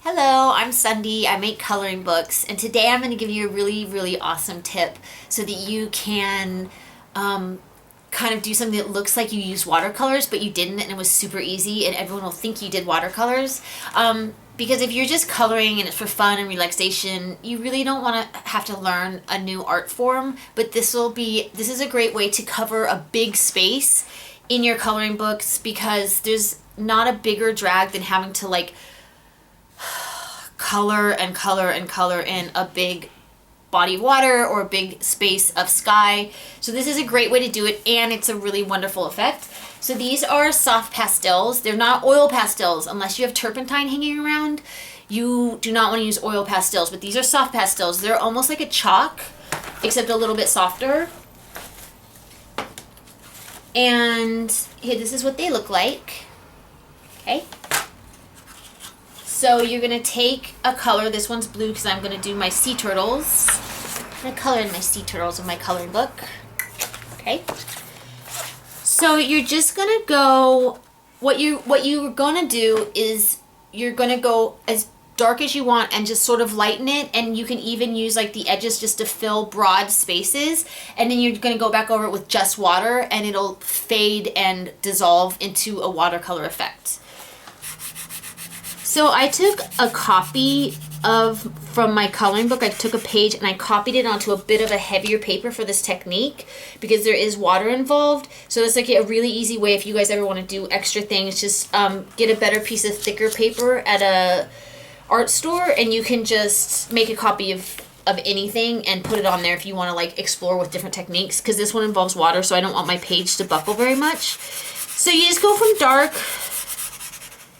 Hello, I'm Sunde. I make coloring books, and today I'm going to give you a really awesome tip so that you can kind of do something that looks like you used watercolors, but you didn't, and it was super easy, and everyone will think you did watercolors. Because if you're just coloring and it's for fun and relaxation, you really don't want to have to learn a new art form, but this is a great way to cover a big space in your coloring books because there's not a bigger drag than having to color and color and color in a big body of water or a big space of sky. So this is a great way to do it, and it's a really wonderful effect. So these are soft pastels. They're not oil pastels. Unless you have turpentine hanging around, you do not want to use oil pastels, but these are soft pastels. They're almost like a chalk, except a little bit softer. And here, this is what they look like. Okay. So you're going to take a color. This one's blue because I'm going to do my sea turtles. I'm going to color in my sea turtles in my coloring book. Okay. So you're just going to go, what you're going to do is you're going to go as dark as you want and just sort of lighten it, and you can even use like the edges just to fill broad spaces, and then you're going to go back over it with just water and it'll fade and dissolve into a watercolor effect. So I took a copy from my coloring book. I took a page and I copied it onto a bit of a heavier paper for this technique because there is water involved. So it's like a really easy way if you guys ever want to do extra things. Just get a better piece of thicker paper at a art store, and you can just make a copy of anything and put it on there if you want to like explore with different techniques, because this one involves water, so I don't want my page to buckle very much. So you just go from dark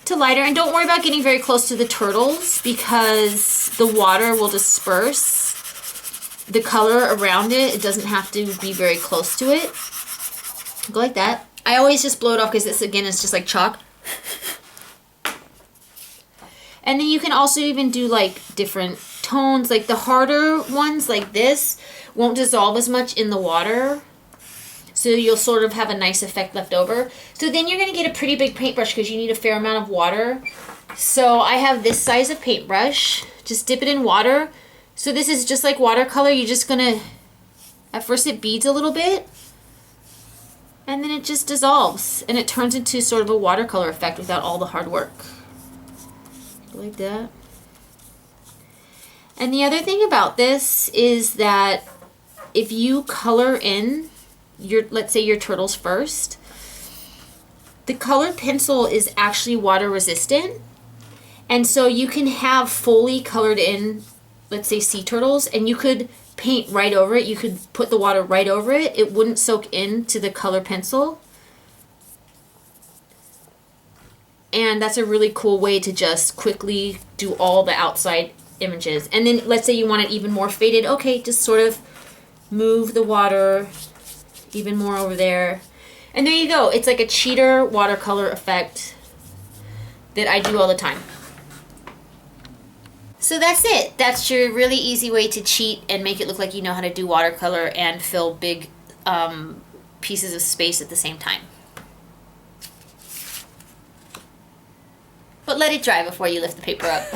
to lighter, and don't worry about getting very close to the turtles because the water will disperse the color around it. It doesn't have to be very close to it. Go like that. I always just blow it off because this again is just like chalk. And then you can also even do like different tones, like the harder ones like this won't dissolve as much in the water. So you'll sort of have a nice effect left over. So then you're going to get a pretty big paintbrush because you need a fair amount of water. So I have this size of paintbrush. Just dip it in water. So this is just like watercolor. You're just going to, at first it beads a little bit, and then it just dissolves. And it turns into sort of a watercolor effect without all the hard work. Like that. And the other thing about this is that if you color in let's say your turtles first, the colored pencil is actually water resistant, and so you can have fully colored in, let's say, sea turtles, and you could paint right over it. You could put the water right over it. It wouldn't soak into the color pencil, and that's a really cool way to just quickly do all the outside images. And then let's say you want it even more faded. Okay, just sort of move the water even more over there, and there you go. It's like a cheater watercolor effect that I do all the time. So that's it. That's your really easy way to cheat and make it look like you know how to do watercolor and fill big pieces of space at the same time. But let it dry before you lift the paper up.